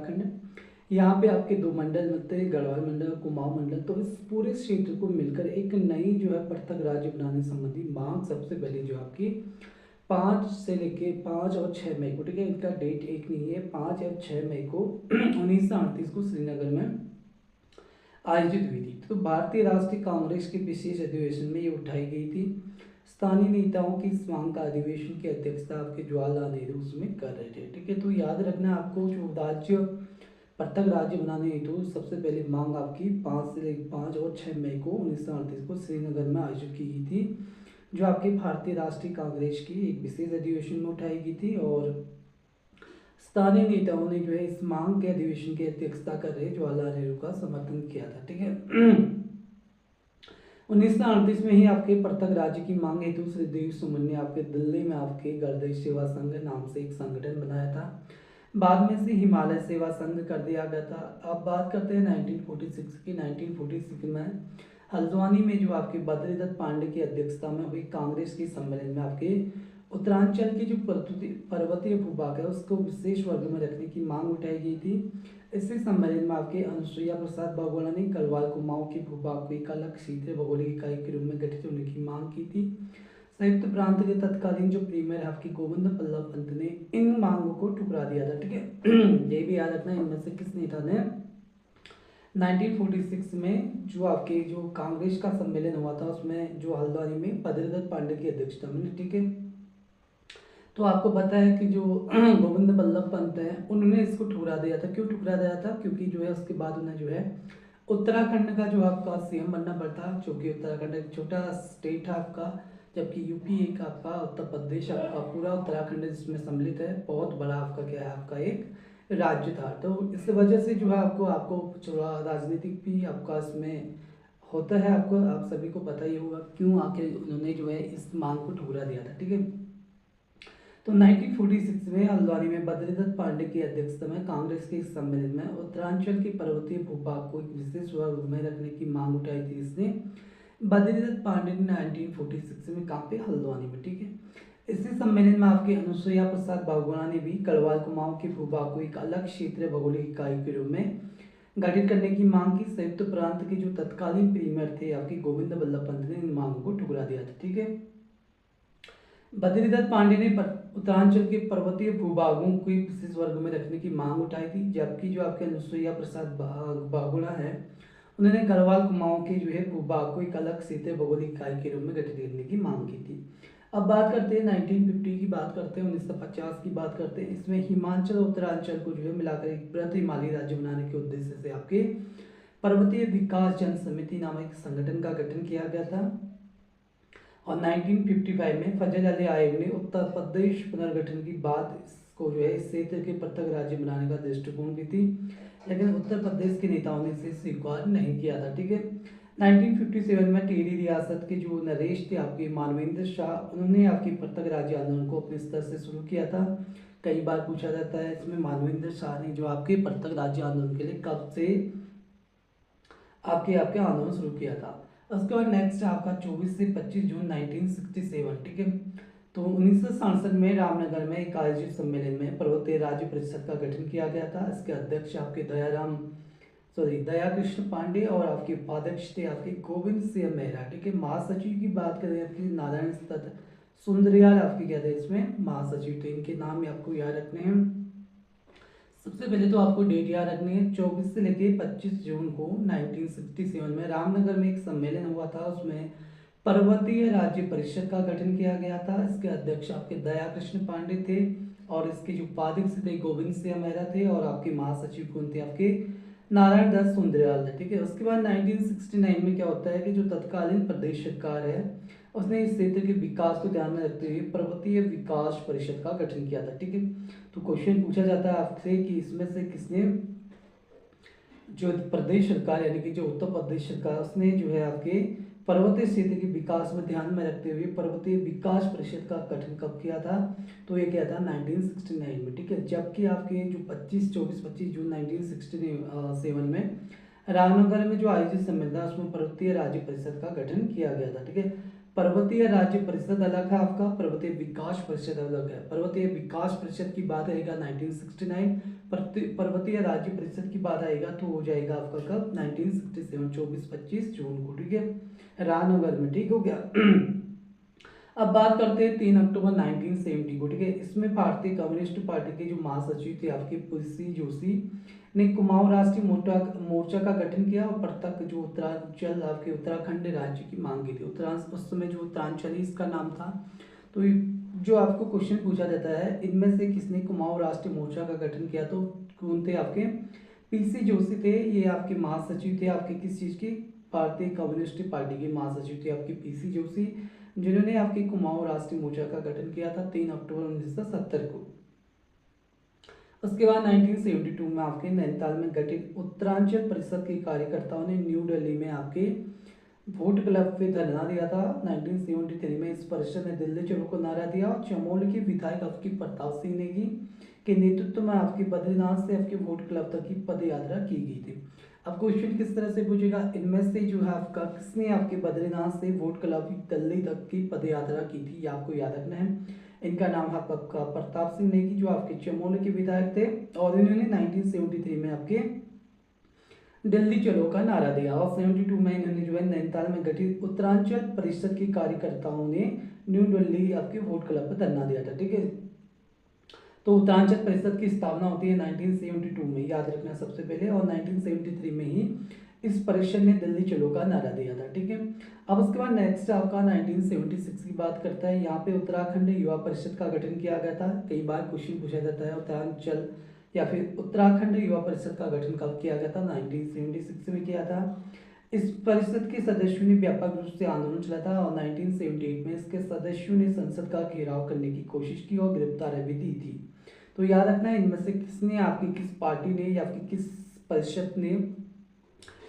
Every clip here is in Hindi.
उत्तराखंड। यहाँ पे आपके 2 मंडल बनते हैं, गढ़वाल मंडल और कुमाऊं मंडल। तो इस पूरे क्षेत्र को मिलकर एक नई जो है पृथक राज्य बनाने संबंधी मांग सबसे पहले जो आपकी 5 से लेके 5 और 6 मई को, ठीक है, इनका डेट एक नहीं है, 5 और 6 मई को 1938 को श्रीनगर में आयोजित हुई थी। तो भारतीय राष्ट्रीय कांग्रेस के विशेष अधिवेशन में ये उठाई गई थी। स्थानीय नेताओं की इस मांग का अधिवेशन की अध्यक्षता आपके जवाहरलाल नेहरू उसमें कर रहे थे, ठीक है। तो याद रखना आपको, जो राज्य पृथक राज्य बनाने हेतु सबसे पहली मांग आपकी 5 और 6 मई को 1938 को श्रीनगर में आयोजित की गई थी, जो आपके भारतीय राष्ट्रीय कांग्रेस की एक विशेष अधिवेशन में उठाई गई थी। और स्थानीय नेताओं ने जो है इस मांग के अधिवेशन की अध्यक्षता कर रहे जवाहरलाल नेहरू का समर्थन किया था, ठीक है। 1938 में ही आपके पृथक राज्य की मांग हेतु श्री देव सुमन ने आपके दिल्ली में आपके गर्दश सेवा संघ नाम से एक संगठन बनाया था। बाद में से हिमालय सेवा संघ कर दिया गया था। अब बात करते हैं 1946 की। 1946 में हल्द्वानी में जो आपके बद्रीदत्त पांडे की अध्यक्षता में हुई कांग्रेस के सम्मेलन में आपके उत्तरांचल के जो पर्वतीय भूभाग है उसको विशेष वर्ग में रखने की मांग उठाई गई थी। इसी सम्मेलन में आपके अनुसुईया प्रसाद बहुगुणा ने गढ़वाल कुमाऊं के भूभाग को एक अलग क्षेत्रीय भौगोलिक इकाई के रूप में गठित होने की मांग की थी। संयुक्त प्रांत के तत्कालीन जो प्रीमियर है आपकी गोविंद बल्लभ पंत ने इन मांगों को ठुकरा दिया था, ठीक है। ये भी याद रखना, इनमें से किस नेता ने 1946 में जो आपके जो कांग्रेस का सम्मेलन हुआ था उसमें जो हल्द्वानी में बद्रीदत्त पांडे की अध्यक्षता में, ठीक है। तो आपको पता है कि जो गोविंद बल्लभ पंत है उन्होंने इसको ठुकरा दिया था। क्यों ठुकरा दिया था? क्योंकि जो है उसके बाद उन्हें जो है उत्तराखंड का जो आपका सीएम बनना पड़ता, क्योंकि उत्तराखंड एक छोटा स्टेट है आपका, जबकि यूपी एक आपका, उत्तर प्रदेश आपका, पूरा उत्तराखंड जिसमें सम्मिलित है, बहुत बड़ा आपका क्या है, आपका एक राज्य था। तो इस वजह से जो है आपको आपको थोड़ा राजनीतिक भी आपका इसमें होता है। आपको आप सभी को पता ही होगा क्यों आखिर उन्होंने जो है इस मांग को ठुकरा दिया था, ठीक है। तो 1946 में हल्द्वानी में बद्रीदत्त पांडे की अध्यक्षता में कांग्रेस के इस सम्मेलन में उत्तरांचल के पर्वतीय भूभाग को एक विशेष वर्ग में रखने की मांग उठाई थी। इसने बद्रीदत्त पांडे ने 1946 में कहा पे हल्द्वानी में, ठीक है। इसी सम्मेलन में आपके अनुसुईया प्रसाद बहुगुणा ने भी गढ़वाल कुमाऊं के भूभाग को एक अलग क्षेत्रीय भौगोलिक इकाई के रूप में गठित करने की मांग की। संयुक्त प्रांत के जो तत्कालीन प्रीमियर थे आपके गोविंद बल्लभ पंत ने इन मांगों को ठुकरा दिया था, ठीक है। बद्रीदत्त पांडे ने उत्तरांचल के पर्वतीय भूभागों को विशेष वर्ग में रखने की मांग उठाई थी, जबकि जो आपके अनुसुईया प्रसाद बहुगुणा है उन्होंने गढ़वाल कुमाऊं के जो है भूभाग को एक अलग क्षेत्रीय भौगोलिक इकाई के रूप में गठित करने की मांग की थी। अब बात करते हैं 1950 की, बात करते हैं 1950 की, बात करते हैं। इसमें हिमाचल और उत्तरांचल को जो है मिलाकर एक बृहद हिमालयी राज्य बनाने के उद्देश्य से आपके पर्वतीय विकास जन समिति नामक संगठन का गठन किया गया था। और 1955 में फजल अली आयोग ने उत्तर प्रदेश पुनर्गठन की बात इसको जो है इस क्षेत्र के पृथक राज्य बनाने का दृष्टिकोण भी थी, लेकिन उत्तर प्रदेश के नेताओं ने इसे स्वीकार नहीं किया था, ठीक है। 1957 में टिहरी रियासत के जो नरेश थे आपके मानवेंद्र शाह, उन्होंने आपके पृथक राज्य आंदोलन को अपने स्तर से शुरू किया था। कई बार पूछा जाता है इसमें मानवेंद्र शाह ने जो आपके पृथक राज्य आंदोलन के लिए कब से आपके आपके आंदोलन शुरू किया था। उसके बाद नेक्स्ट आपका 24 से 25 जून 1967, ठीक है। तो 1967 में रामनगर में एक आयोजित सम्मेलन में पर्वतीय राज्य परिषद का गठन किया गया था। इसके अध्यक्ष आपके दया कृष्ण पांडे और आपके उपाध्यक्ष थे आपके गोविंद सिंह मेहरा, ठीक है। महासचिव की बात करें आपकी नारायण सुंदरयाल आपके क्या थे इसमें महासचिव, तो इनके नाम आपको याद रखने हैं। सबसे पहले तो आपको डेट याद रखनी है, 24 से लेके 25 जून को 1967 में रामनगर में एक सम्मेलन हुआ था, उसमें पर्वतीय राज्य परिषद का गठन किया गया था। इसके अध्यक्ष आपके दया कृष्ण पांडे थे और इसके जो उपाध्यक्ष थे गोविंद सिंह मेहरा थे और आपके महासचिव कौन थे आपके नारायण दास सुंदरयाल थे, ठीक है। उसके बाद 1969 में क्या होता है कि जो तत्कालीन प्रदेश सरकार है उसने इस क्षेत्र के विकास को ध्यान में रखते हुए पर्वतीय विकास परिषद का गठन किया था, ठीक है। तो क्वेश्चन पूछा जाता है आपसे कि इसमें से किसने, जो प्रदेश सरकार यानी कि जो उत्तर प्रदेश सरकार, उसने जो है आपके पर्वतीय क्षेत्र के विकास में ध्यान में रखते हुए पर्वतीय विकास परिषद का गठन कब किया था? तो ये क्या था 1969 में, ठीक है। जबकि आपके जो 24-25 जून 1967 में रामनगर में जो आयोजित सम्मेलन था उसमें पर्वतीय राज्य परिषद का गठन किया गया था, ठीक है। पर्वतीय राज्य परिषद अलग है आपका, पर्वतीय विकास परिषद अलग है। पर्वतीय विकास परिषद की बात आएगा 1969, पर्वतीय राज्य परिषद की बात आएगा तो हो जाएगा आपका कब 1967, 24-25 जून को, ठीक है, रामनगर में, ठीक हो गया। अब बात करते हैं 3 अक्टूबर 1970 को, ठीक है। इसमें भारतीय कम्युनिस्ट पार्टी के जो महासचिव थे आपके पीसी जोशी ने कुमाऊं राष्ट्रीय मोर्चा का गठन किया और पृथक जो उत्तरांचल आपके उत्तराखंड राज्य की मांग की थी। उत्तरांचल उस समय जो उत्तरांचली इसका नाम था। तो जो आपको क्वेश्चन पूछा जाता है इनमें से किसने कुमाऊं राष्ट्रीय मोर्चा का गठन किया, तो कौन थे आपके पीसी जोशी थे। ये आपके महासचिव थे आपके किस चीज की, भारतीय कम्युनिस्ट पार्टी के महासचिव थे आपके पीसी जोशी, जिन्होंने आपके कुमाऊं राष्ट्रीय मोर्चा का गठन किया था 3 अक्टूबर 1970 को। उसके बाद 1972 में आपके नैनीताल में गठित उत्तरांचल परिषद के कार्यकर्ताओं ने न्यू दिल्ली में आपके वोट क्लब पे धरना दिया था। 1973 में इस परिषद ने दिल्ली चलो को नारा दिया और चमोली के विधायक आपकी प्रताप सिंह नेगी के नेतृत्व में आपके बद्रीनाथ से आपके वोट क्लब तक की पद यात्रा की गई थी। अब क्वेश्चन किस तरह से पूछेगा, इनमें से जो है आपका किसने आपके बद्रीनाथ से वोट क्लब दिल्ली तक की पद यात्रा की थी, ये आपको याद रखना है। इनका नाम है आपका प्रताप सिंह नेगी जो आपके चमोली के विधायक थे और इन्होंने 1973 में आपके दिल्ली चलो का नारा दिया और 72 में इन्होंने जो है नैनीताल में गठित उत्तरांचल परिषद के कार्यकर्ताओं ने न्यू दिल्ली आपके वोट क्लब पर धरना दिया था, ठीक है। तो उत्तरांचल परिषद की स्थापना होती है 1972 में, याद रखना सबसे पहले, और 1973 में ही इस परिषद ने दिल्ली चलो का नारा दिया था, ठीक है। अब उसके बाद नेक्स्ट आपका 1976 की बात करता है। यहाँ पे उत्तराखंड युवा परिषद का गठन किया गया था। कई बार क्वेश्चन पूछा जाता है उत्तरांचल या फिर उत्तराखंड युवा परिषद का गठन कब किया गया था, 1976 में किया था। इस परिषद के सदस्यों ने व्यापक रूप से आंदोलन चला था और 1978 में इसके सदस्यों ने संसद का घेराव करने की कोशिश की और गिरफ्तारी भी दी थी। तो याद रखना है इनमें से किसने आपकी किस पार्टी ने या फिर किस परिषद ने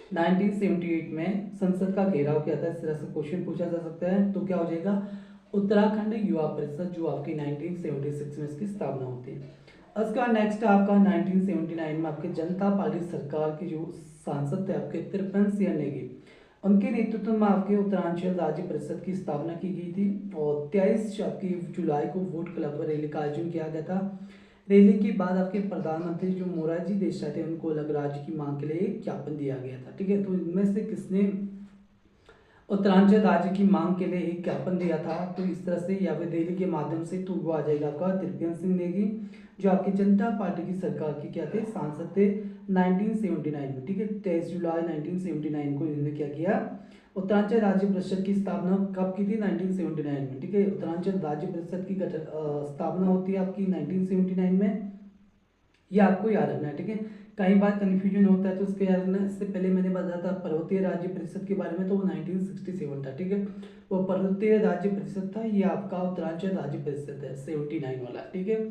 1978 में संसद का घेराव किया था, इस तरह से क्वेश्चन पूछा जा सकता है। तो क्या हो जाएगा, उत्तराखंड युवा परिषद जो आपकी 1976 में इसकी स्थापना होती है। उसके बाद नेक्स्ट आपका 1979 में आपके जनता पार्टी सरकार के जो सांसद थे आपके त्रिपन सिंह नेगी, उनके नेतृत्व में आपके उत्तरांचल राज्य परिषद की स्थापना की गई थी और 23 आपकी जुलाई को वोट क्लब पर रैली का आयोजन किया गया था। रैली के बाद आपके प्रधानमंत्री जो मोरारजी देसाई थे उनको अलग राज्य की मांग के लिए एक ज्ञापन दिया गया था, ठीक है। तो इनमें से किसने उत्तरांचल राज्य की मांग के लिए एक ज्ञापन दिया था, तो इस तरह से या फिर रैली के माध्यम से, तो वो आ जाएगा आपका त्रिपेंद्र सिंह नेगी जो आपकी जनता पार्टी की सरकार के क्या थे, सांसद थे 1979 में, ठीक है। 23 जुलाई 1979 को इन्होंने क्या किया, उत्तरांचल राज्य परिषद की स्थापना कब की थी, 1979 में, ठीक है। उत्तरांचल राज्य परिषद की स्थापना होती है आपकी 1979 में, ये आपको याद रखना है, ठीक है। कई बार कन्फ्यूजन होता है तो उसके याद रखना। इससे पहले मैंने बताया था पर्वतीय राज्य परिषद के बारे में, तो वो 1967 था, ठीक है। वो पर्वतीय राज्य परिषद था, ये आपका उत्तरांचल राज्य परिषद है 79 वाला, ठीक है।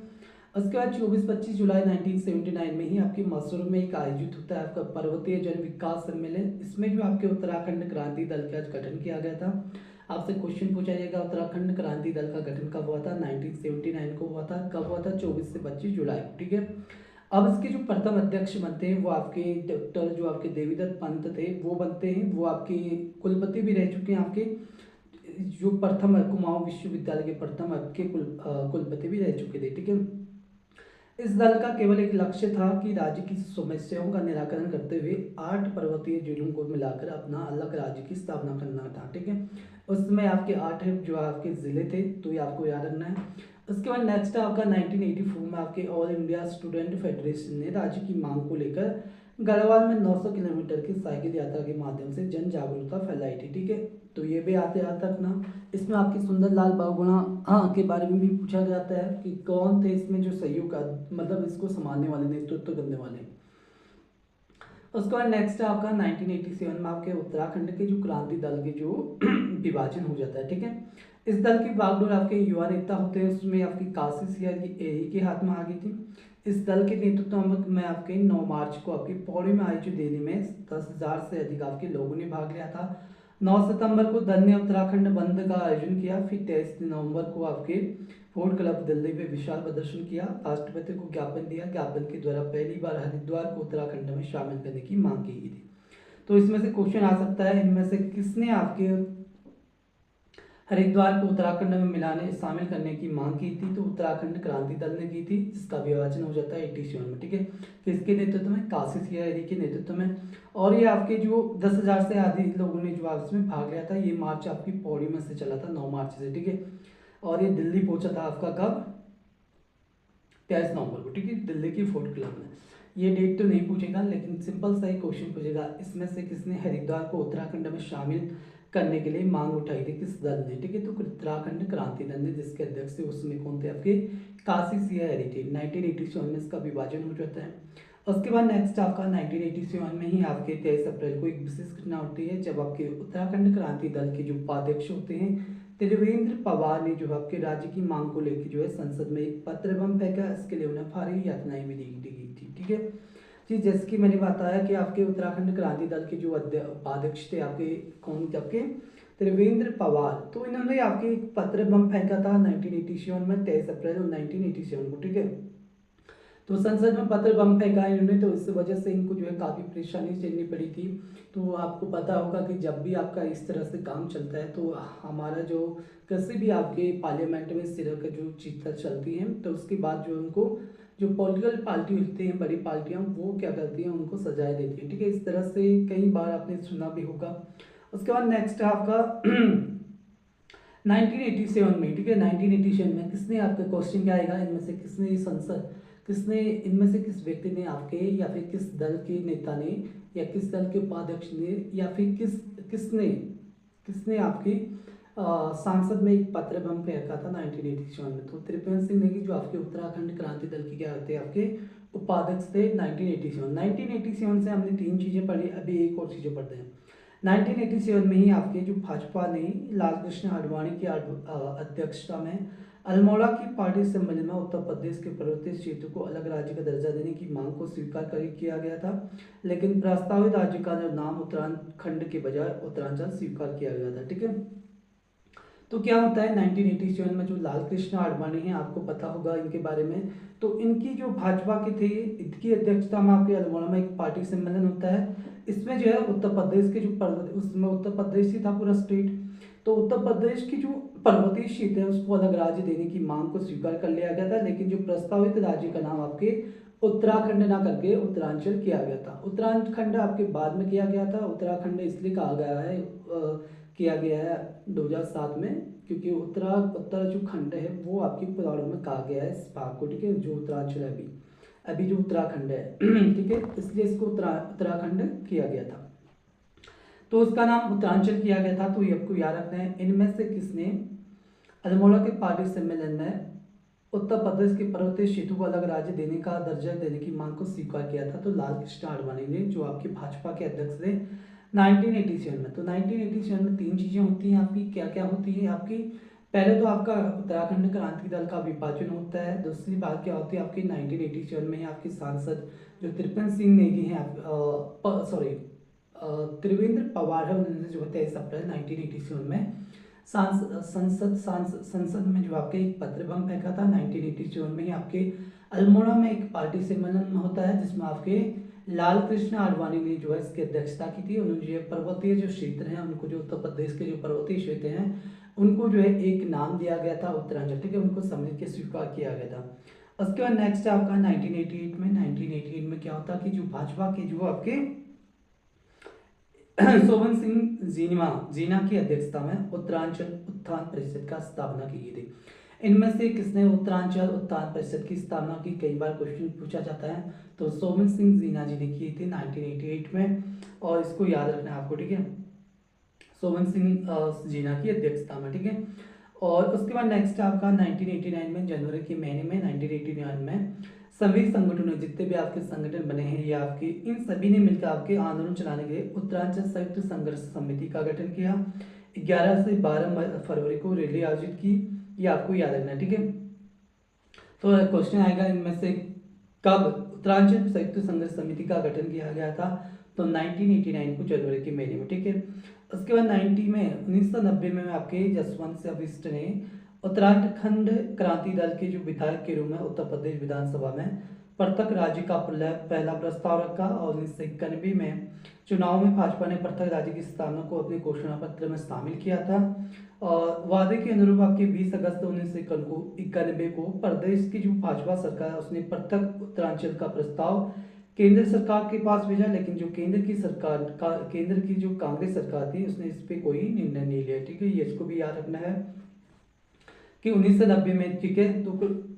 उसके बाद 24-25 जुलाई 1979 में ही आपके मैसूर में एक आयोजित होता है आपका पर्वतीय जन विकास सम्मेलन। इसमें जो आपके उत्तराखंड क्रांति दल का गठन किया गया था। आपसे क्वेश्चन पूछा जाएगा उत्तराखंड क्रांति दल का गठन कब हुआ था, 1979 को हुआ था। कब हुआ था, 24 से 25 जुलाई को, ठीक है। अब इसके जो प्रथम अध्यक्ष बनते हैं वो आपके डॉक्टर जो आपके देवीदत्त पंत थे वो बनते हैं। वो आपके कुलपति भी रह चुके हैं, आपके जो प्रथम कुमाऊं विश्वविद्यालय के प्रथम आपके कुलपति भी रह चुके थे, ठीक है। इस दल का केवल एक लक्ष्य था कि राज्य की समस्याओं का निराकरण करते हुए 8 पर्वतीय जिलों को मिलाकर अपना अलग राज्य की स्थापना करना था, ठीक है। उसमें आपके 8 जो आपके जिले थे, तो ये आपको याद रखना है। उसके बाद नेक्स्ट आपका 1984 में आपके ऑल इंडिया स्टूडेंट फेडरेशन ने राज्य की मांग को लेकर गढ़वाल में 900 किलोमीटर की साइकिल यात्रा के माध्यम से जन जागरूकता फैलाई थी, ठीक है। तो ये भी याद रखना। इसमें आपके सुंदरलाल बहुगुणा के बारे में भी पूछा जाता है कि कौन थे इसमें जो सहयोग का मतलब इसको संभालने वाले, नेतृत्व करने वाले। उसके बाद नेक्स्ट आपका 1987 में आपके उत्तराखंड के जो क्रांति दल के जो विभाजन हो जाता है, ठीक है। इस दल की बागडोर आपके युवा नेता होते हैं, उसमें आपकी काशी सिंह एरी के हाथ में आ गई थी। इस दल के नेतृत्व में आपके 9 मार्च को आपकी पौड़ी में आयोजित रैली में 10,000 से अधिक आपके लोगों ने भाग लिया था। 9 सितंबर को दल ने उत्तराखंड बंद का आयोजन किया। फिर 23 नवंबर को आपके वोट क्लब दिल्ली में विशाल प्रदर्शन किया, राष्ट्रपति को ज्ञापन दिया। ज्ञापन के द्वारा पहली बार हरिद्वार को उत्तराखंड में शामिल करने की मांग की गई थी। तो इसमें से क्वेश्चन आ सकता है, इनमें से किसने आपके हरिद्वार को उत्तराखंड में मिलाने शामिल करने की मांग की थी, तो उत्तराखंड क्रांति दल ने की थी, जिसका विभाजन हो जाता है 87 में। ठीक है, किसके नेतृत्व में? काशी सिंह के नेतृत्व में। और ये आपके जो 10,000 से अधिक लोगों ने जो इसमें भाग लिया था, ये मार्च आपकी पौड़ी में से चला था, 9 मार्च से। ठीक है, और ये दिल्ली पहुंचा था आपका कब? 23 नवंबर को। ठीक है, दिल्ली की फोर्ट क्लब में। ये डेट तो नहीं पूछेगा, लेकिन सिंपल सा ही क्वेश्चन पूछेगा, इसमें से किसने हरिद्वार को उत्तराखंड में शामिल करने के लिए मांग उठाई थी, किस दल ने? ठीक है, तो उत्तराखंड क्रांति दल ने, जिसके अध्यक्ष थे उसमें कौन थे? आपके काशी सिंह थे। 1987 में इसका विभाजन हो जाता है। उसके बाद नेक्स्ट आपका 1987 में ही आपके 23 अप्रैल को एक विशेष घटना होती है, जब आपके उत्तराखंड क्रांति दल के जो उपाध्यक्ष होते हैं त्रिवेंद्र पवार ने जो आपके राज्य की मांग को लेकर जो है संसद में एक पत्र बम फेंका। इसके लिए उन्हें भारी यातनाएं भी दी गई थी। ठीक है जी, जैसे कि मैंने बताया कि आपके उत्तराखंड क्रांति दल के जो उपाध्यक्ष थे आपके, कौन थे? आपके त्रिवेंद्र पवार। तो इन्होंने आपके एक पत्र बम फेंका था 1987 में, 23 अप्रैल 1987 को। ठीक है, तो संसद में पत्र बम फेंका इन्होंने, तो इस वजह से इनको जो है काफ़ी परेशानी झेलनी पड़ी थी। तो आपको पता होगा कि जब भी आपका इस तरह से काम चलता है, तो हमारा जो किसी भी आपके पार्लियामेंट में इस तरह का जो चीज़ें चलती हैं, तो उसके बाद जो उनको जो पॉलिटिकल पार्टी होती हैं, बड़ी पार्टियां, वो क्या करती हैं? उनको सजाए देती हैं। ठीक है, इस तरह से कई बार आपने सुना भी होगा। उसके बाद नेक्स्ट है आपका 1987 में। ठीक है, 1987 में किसने, आपका क्वेश्चन क्या आएगा, इनमें से किसने संसद, किसने, इनमें से किस व्यक्ति ने आपके, या फिर किस दल के नेता ने, या किस दल के उपाध्यक्ष ने, या फिर किसने किसने आपकी सांसद में एक पत्र बम फेंका था 1987 में? तो त्रिपेंद्र सिंह नेगी, जो आपके उत्तराखंड क्रांति दल के क्या होते हैं? आपके उपाध्यक्ष थे 1987 से हमने 3 चीज़ें पढ़ी, अभी एक और चीज़ें पढ़ते हैं। 1987 में ही आपके जो भाजपा ने लाल कृष्ण आडवाणी की अध्यक्षता में अल्मोड़ा की पार्टी सम्मेलन में उत्तर प्रदेश के पर्वतीय क्षेत्र को अलग राज्य का दर्जा देने की मांग को स्वीकार किया गया था, लेकिन प्रस्तावित राज्य का नाम उत्तराखंड के बजाय उत्तरांचल स्वीकार किया गया था। ठीक है, तो क्या होता है 1987 में जो लाल कृष्ण आडवाणी हैं, आपको पता होगा इनके बारे में, तो इनकी जो भाजपा के थे, इनकी अध्यक्षता में आपके अल्मोड़ा में एक पार्टी सम्मेलन होता है। इसमें जो है उत्तर प्रदेश के जो उसमें उत्तर प्रदेश ही था पूरा स्टेट, तो उत्तर प्रदेश की जो पर्वतीय क्षेत्र है उसको अलग राज्य देने की मांग को स्वीकार कर लिया गया था, लेकिन जो प्रस्तावित राज्य का नाम आपके उत्तराखंड ना करके उत्तरांचल किया गया था। उत्तराखंड आपके बाद में किया गया था, उत्तराखंड इसलिए कहा गया है किया गया है 2007 में, क्योंकि उत्तर जो खंड है वो आपकी पुराणों में कहा गया है इस भाग को। ठीक है, जो उत्तरांचल है अभी जो उत्तराखंड है ठीक है, इसलिए इसको उत्तराखंड किया गया था, तो उसका नाम उत्तरांचल किया गया था। तो ये आपको याद रखना है। इनमें से किसने अल्मोड़ा के पार्टी सम्मेलन में उत्तर प्रदेश के पर्वतीय क्षेत्र को अलग राज्य देने का दर्जा देने की मांग को स्वीकार किया था? तो लाल कृष्ण आडवाणी ने, जो आपके भाजपा के अध्यक्ष थे 1987 में। तो 1987 में 3 चीजें होती हैं आपकी, क्या क्या होती है आपकी? पहले तो आपका उत्तराखंड क्रांति दल का विभाजन होता है। दूसरी बात क्या होती है आपकी 1987 में आपके सांसद जो त्रिपेंद्र सिंह नेगी हैं, सॉरी त्रिवेंद्र पवार है, उन्होंने जो 23 अप्रैल 1987 में संसद में जो आपके एक पत्र बम फेंका था 1987 में ही आपके अल्मोड़ा में एक पार्टी सम्मेलन होता है, जिसमें आपके लाल कृष्ण आडवाणी ने जो है इसकी अध्यक्षता की थी। उन्होंने जो पर्वतीय जो क्षेत्र हैं उनको, जो उत्तर प्रदेश के जो पर्वतीय क्षेत्र हैं उनको जो है एक नाम दिया गया था उत्तरांचल। ठीक है, उनको समझ के स्वीकार किया गया था। उसके बाद नेक्स्ट आपका 1988 में क्या होता कि जो भाजपा के जो आपके सोवन सिंह जीना की अध्यक्षता में उत्तरांचल उत्थान परिषद का स्थापना की गई थी। इनमें से किसने उत्तरांचल उत्थान परिषद की स्थापना की? कई बार क्वेश्चन पूछा जाता है। तो सोवन सिंह जीना जी ने की थी 1988 में, और इसको याद रखना है आपको। ठीक है, सोवन सिंह जीना की अध्यक्षता में। ठीक है, और उसके बाद नेक्स्ट आपका 1989 में जनवरी के महीने में 1989 में सभी संगठनों, जितने भी आपके संगठन बने हैं, ये आपके इन सभी ने मिलकर आपके आंदोलन चलाने के लिए उत्तरांचल संयुक्त संघर्ष समिति का गठन किया। 11 से 12 फरवरी को रैली आयोजित की, ये आपको याद रखना है। ठीक है, तो क्वेश्चन आएगा इनमें से कब उत्तरांचल संयुक्त संघर्ष समिति का गठन किया गया था? तो 1989 को जनवरी के महीने में। ठीक है, उसके बाद 1990 में आपके जसवंत सिंह बिष्ट ने उत्तराखंड क्रांति दल के जो विधायक के रूप में उत्तर प्रदेश विधानसभा में पृथक राज्य का पहला प्रस्ताव रखा और 1991 में चुनाव में भाजपा ने पृथक राज्य की स्थापना को अपने घोषणा पत्र में शामिल किया था। और वादे के अनुरूप आपके 20 अगस्त 1991 को प्रदेश की जो भाजपा सरकार है उसने पृथक उत्तरांचल का प्रस्ताव केंद्र सरकार के पास भेजा, लेकिन जो केंद्र की जो कांग्रेस सरकार थी उसने इस पे कोई निर्णय नहीं लिया। ठीक है, ये इसको भी याद रखना है कि 1990 में, ठीक है, तो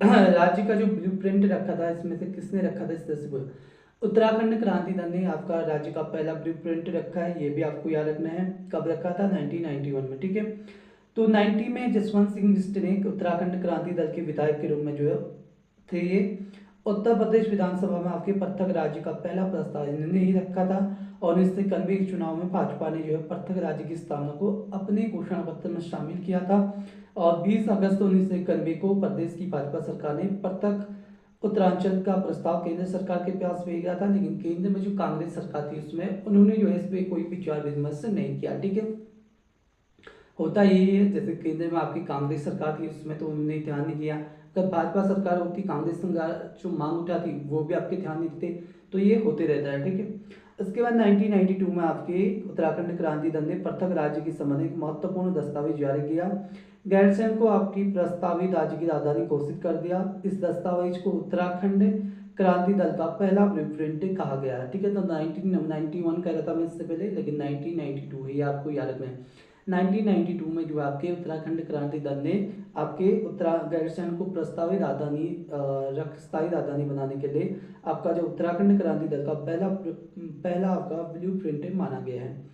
राज्य का जो ब्लूप्रिंट रखा था इसमें से किसने रखा था, इस तरह से उत्तराखंड क्रांति दल ने आपका राज्य का पहला ब्लूप्रिंट रखा है। ये भी आपको याद रखना है। कब रखा था? 1991 में। ठीक है, तो 90 में जसवंत सिंह बिष्ट ने उत्तराखंड क्रांति दल के विधायक के रूप में जो है थे ये उत्तर प्रदेश विधानसभा में आपके पृथक राज्य का पहला प्रस्ताव इन्होंने ही रखा था। और 1991 के चुनाव में भाजपा ने जो है पृथक राज्य की स्थापना को अपने घोषणा पत्र में शामिल किया था। और 20 अगस्त 1991 को प्रदेश की भाजपा सरकार ने पृथक उत्तरांचल का प्रस्ताव केंद्र सरकार के पास भेजा था, लेकिन केंद्र में जो कांग्रेस सरकार थी उसमें उन्होंने जो है इस पर कोई विचार विमर्श नहीं किया। ठीक है, होता यही है, जैसे केंद्र में आपकी कांग्रेस सरकार थी उसमें तो उन्होंने ध्यान नहीं दिया, अगर भाजपा सरकार होती कांग्रेस जो मांग उठाती वो भी आपके ध्यान नहीं देते, तो ये होते रहता है। ठीक है, इसके बाद 1992 में आपके उत्तराखंड क्रांति दल ने पृथक राज्य की संबंध एक महत्वपूर्ण दस्तावेज जारी किया। गैरसैंण को आपकी प्रस्तावित राज्य की राजधानी घोषित कर दिया। इस दस्तावेज को उत्तराखंड क्रांति दल का पहला ब्लूप्रिंट कहा गया है। ठीक है, तो 1991 कह रहा था मैं इससे पहले, लेकिन 1992 है, ये आपको याद रखना है। 1992 में जो आपके उत्तराखंड क्रांति दल ने आपके गैरसैंण को प्रस्तावित स्थायी राजधानी बनाने के लिए आपका जो उत्तराखंड क्रांति दल का पहला आपका ब्लूप्रिंट माना गया है।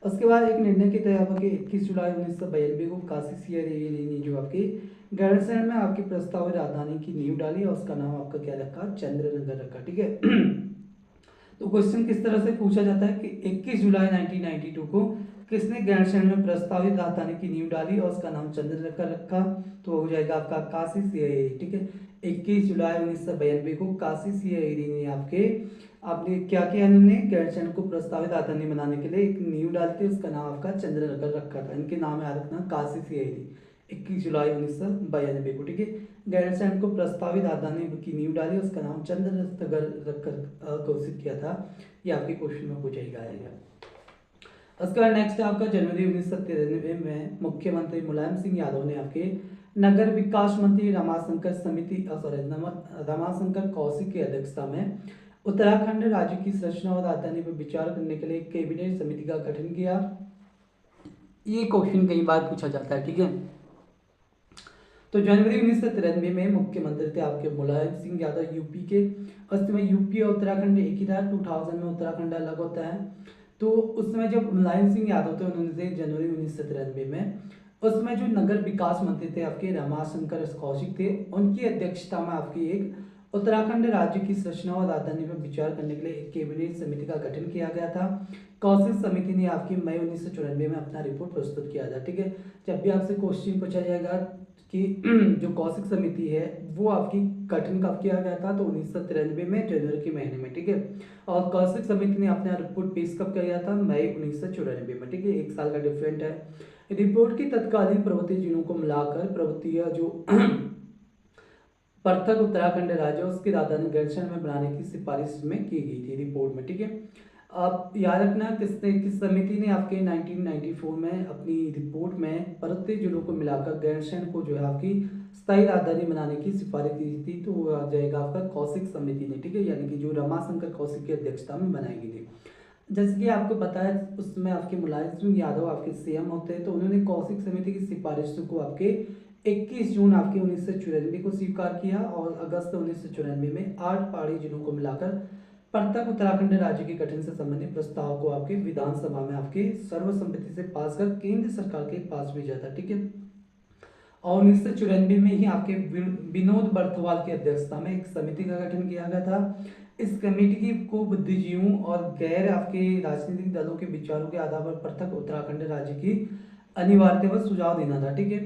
उसके बाद एक निर्णय के तहत आपके 21 जुलाई 1992 को काशी सिंह ने जो आपके गैरसैंण में आपकी प्रस्तावित राजधानी की नींव डाली और उसका नाम आपका क्या रखा? चंद्रनगर रखा। ठीक है, तो क्वेश्चन किस तरह से पूछा जाता है कि 21 जुलाई 1992 को किसने गैरसैंण में प्रस्तावित राजधानी की नींव डाली और उसका नाम चंद्रनगर रखा? तो हो जाएगा आपका काशी सिंह। ठीक है, 21 जुलाई 1992 को काशी सिंह ने आपने क्या किया, इन्होंने गैरसैंण को प्रस्तावित राजधानी बनाने के लिए एक नींव डाली थी, उसका नाम आपका चंद्रनगर रखा था। इनके नाम याद रखना, काशी सिंह, 21 जुलाई 1992 को। ठीक है, गैरसैंण को प्रस्तावित राजधानी की नींव डाली, उसका नाम चंद्रनगर रखकर घोषित किया था। ये आपके क्वेश्चन में पूछा जाएगा। उसके बाद नेक्स्ट है आपका जनवरी 1993 में मुख्यमंत्री मुलायम सिंह यादव ने आपके नगर विकास मंत्री रमाशंकर कौशिक की अध्यक्षता में उत्तराखंड राज्य की संरचना और राजधानी पर विचार करने के लिए कैबिनेट समिति का गठन किया। ये क्वेश्चन कई बार पूछा जाता है। ठीक है, तो जनवरी 1993 में मुख्यमंत्री थे आपके मुलायम सिंह यादव यूपी के। उस समय यूपी और उत्तराखंड एक ही था। 2000 में उत्तराखंड अलग होता है। तो उस समय जब मुलायम सिंह यादव थे उन्होंने जनवरी 1993 में उसमें जो नगर विकास मंत्री थे आपके रमाशंकर कौशिक थे, उनकी अध्यक्षता में आपकी एक उत्तराखंड राज्य की संरचना और राजधानी पर विचार करने के लिए एक कैबिनेट समिति का गठन किया गया था। कौशिक समिति ने आपकी मई 1994 में अपना रिपोर्ट प्रस्तुत किया था। ठीक है, जब भी आपसे क्वेश्चन पूछा जाएगा कि जो कौशिक समिति है वो आपकी गठन कब किया गया था, तो 1993 में जनवरी के महीने में। ठीक है, और कौशिक समिति ने अपना रिपोर्ट पेश कब किया था? मई 1994 में। ठीक है, एक साल का डिफरेंट है। रिपोर्ट की तत्कालीन प्रवृत्ति जिलों को मिलाकर प्रवृत्तियां जो पृथक उत्तराखंड राज्य उसकी राजधानी गैरसैंण में बनाने की सिफारिश में की गई थी रिपोर्ट में। ठीक है, आप याद रखना किस समिति ने आपके 1994 में अपनी रिपोर्ट में पर्वतीय जिलों को मिलाकर गैरसैंण को जो है आपकी स्थायी राजधानी बनाने की सिफारिश की थी, तो वो आ जाएगा आपका कौशिक समिति ने। ठीक है, यानी कि जो रमाशंकर कौशिक की अध्यक्षता में बनाई गई थी। जैसे कि आपको बताया उसमें आपके मुलायम सिंह यादव आपके सीएम होते हैं, तो उन्होंने कौशिक समिति की सिफारिशों को आपके 21 जून आपके 1994 को स्वीकार किया और अगस्त 1994 में 8 पहाड़ी जिलों को मिलाकर पृथक उत्तराखंड राज्य के गठन से संबंधित प्रस्ताव को आपके विधानसभा में आपके सर्वसम्मति से पास कर केंद्र सरकार के पास भेजा था। ठीक है, और 1994 में ही आपके विनोद बर्थवाल की अध्यक्षता में एक समिति का गठन किया गया था। इस कमेटी को बुद्धिजीवियों और गैर आपके राजनीतिक दलों के विचारों के आधार पर पृथक उत्तराखंड राज्य की अनिवार्यता पर सुझाव देना था। ठीक है,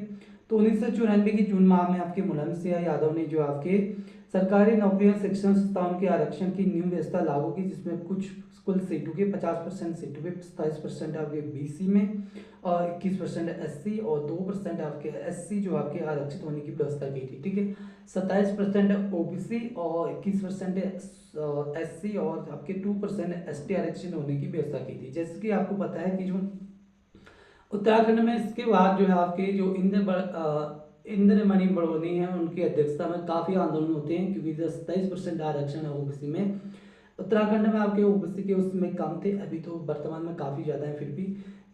तो 1994 की जून माह में आपके मुलायम सिंह यादव ने जो आपके सरकारी नौकरियों शिक्षण संस्थाओं के आरक्षण की न्यू व्यवस्था लागू की, जिसमें कुछ कुल सीटों के 50% सीटों पे 27% आपके बीसी में और 21% एससी और 2% आपके एससी जो आपके आरक्षित होने की व्यवस्था की थी। ठीक है, 27% ओबीसी और 21% एससी और आपके 2% एसटी आरक्षण होने की व्यवस्था की थी। जैसे कि आपको पता है कि जो उत्तराखंड में इसके बाद जो है आपके जो इंद्रमणि बड़ोनी है उनकी अध्यक्षता में काफ़ी आंदोलन होते हैं, क्योंकि जो 27% आरक्षण है ओबीसी में उत्तराखंड में आपके ओबीसी के उसमें कम थे, अभी तो वर्तमान में काफ़ी ज़्यादा है फिर भी।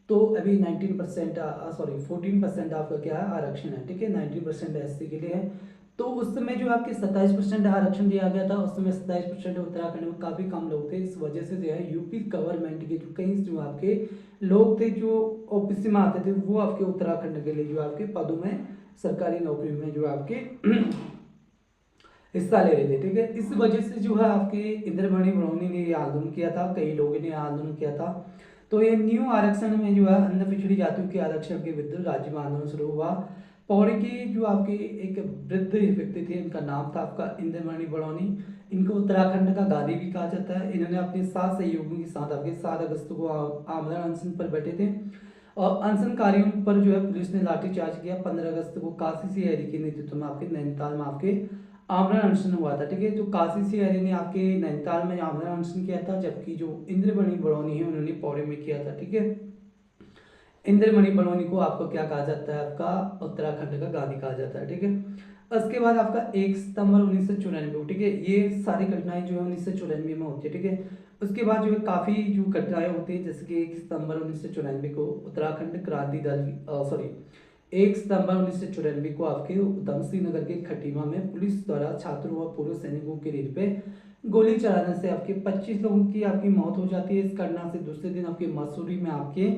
तो अभी 19% 14% आपका क्या है आरक्षण है, ठीक है। 19% एससी के लिए है। तो उस समय जो आपके 27% आरक्षण दिया गया था, उस समय 27% उत्तराखंड में काफ़ी कम लोग थे। इस वजह से जो है यूपी गवर्नमेंट के जो कई जो आपके लोग थे जो ओबीसी में आते थे, वो आपके उत्तराखंड के लिए जो आपके पदों में सरकारी नौकरी में जो आपके हिस्सा ले रहे थे, ठीक है। इस वजह से जो है आपके इंद्रमणि बड़ौनी ने ये आंदोलन किया था, कई लोगों ने आंदोलन किया था। तो ये न्यू आरक्षण में जो है अन्य पिछड़ी जातियों के आरक्षण के विरुद्ध राज्य में आंदोलन शुरू हुआ। पौड़ी के जो आपके एक वृद्ध व्यक्ति थे, इनका नाम था आपका इंद्रमणि बड़ौनी। इनको उत्तराखंड का गांधी भी कहा जाता है। इन्होंने अपने 7 सहयोगियों के साथ आपके 7 अगस्त को आमरण अनशन पर बैठे थे और अनशनकारियों पर जो है पुलिस ने लाठीचार्ज किया। 15 अगस्त को काशी सी हरी के नेतृत्व में आपके नैनीताल में आपके आमरण अनशन हुआ था, ठीक है। तो काशी सी हरी ने आपके नैनीताल में आमरण अनशन किया था, जबकि जो इंद्रमणि बड़ौनी है उन्होंने पौड़ी में किया था, ठीक है। इंद्रमणि बड़ौनी को आपको क्या कहा जाता है, आपका उत्तराखंड का गांधी कहा जाता है, ठीक है। उसके बाद आपका 1 सितंबर 1994, ठीक है। ये सारी घटनाएं जो है 1994 में होती है, ठीक है। उसके बाद जो है काफ़ी जो घटनाएं होती है, जैसे कि 1 सितंबर 1994 को उत्तराखंड क्रांति दल 1 सितंबर 1994 को आपके उधम सिंह नगर के खटीमा में पुलिस द्वारा छात्रों व पूर्व सैनिकों के रेल पे गोली चलाने से आपके 25 लोगों की आपकी मौत हो जाती है। इस घटना से दूसरे दिन आपके मसूरी में आपके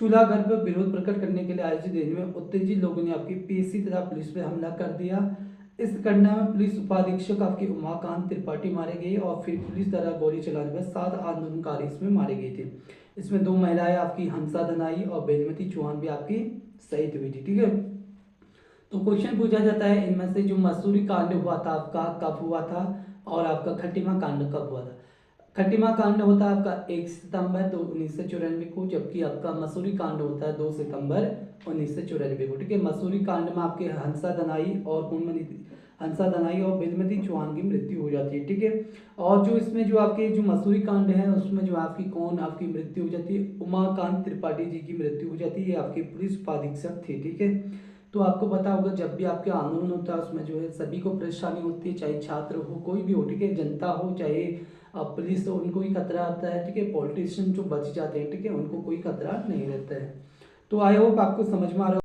चूल्हा घर पर विरोध प्रकट करने के लिए आयोजित रैली में उत्तेजित लोगों ने आपकी पीएससी तथा पुलिस पर हमला कर दिया। इस घटना में पुलिस उपाधीक्षक आपके उमाकांत त्रिपाठी मारे गए और फिर पुलिस द्वारा गोली चलाने पर 7 आंदोलनकारी इसमें मारे गए थे। इसमें 2 महिलाएं आपकी हंसा धनाई और बेलमती चौहान भी आपकी शहीद हुई थी, ठीक है। तो क्वेश्चन पूछा जाता है इनमें से जो मसूरी कांड हुआ था आपका कब हुआ था और आपका खटीमा कांड कब हुआ था। खटीमा कांड होता है आपका 1 सितंबर 1994 को, जबकि आपका मसूरी कांड होता है 2 सितंबर 1994 को, ठीक है। मसूरी कांड में आपके हंसा दनाई और हंसा दनाई और बिलमती चौहान की मृत्यु हो जाती है, ठीक है। और जो इसमें जो आपके जो मसूरी कांड है उसमें जो आपकी कौन आपकी मृत्यु हो जाती है, उमाकांत त्रिपाठी जी की मृत्यु हो जाती है। आपके पुलिस उपाधीक्षक थे, ठीक है। तो आपको पता होगा जब भी आपके आंदोलन होता है उसमें जो है सभी को परेशानी होती है, चाहे छात्र हो कोई भी हो, ठीक है। जनता हो चाहे पुलिस हो, उनको ही खतरा आता है, ठीक है। पॉलिटिशियन जो बच जाते हैं, ठीक है, उनको कोई खतरा नहीं रहता है। तो आई होप आपको समझ में आ रहा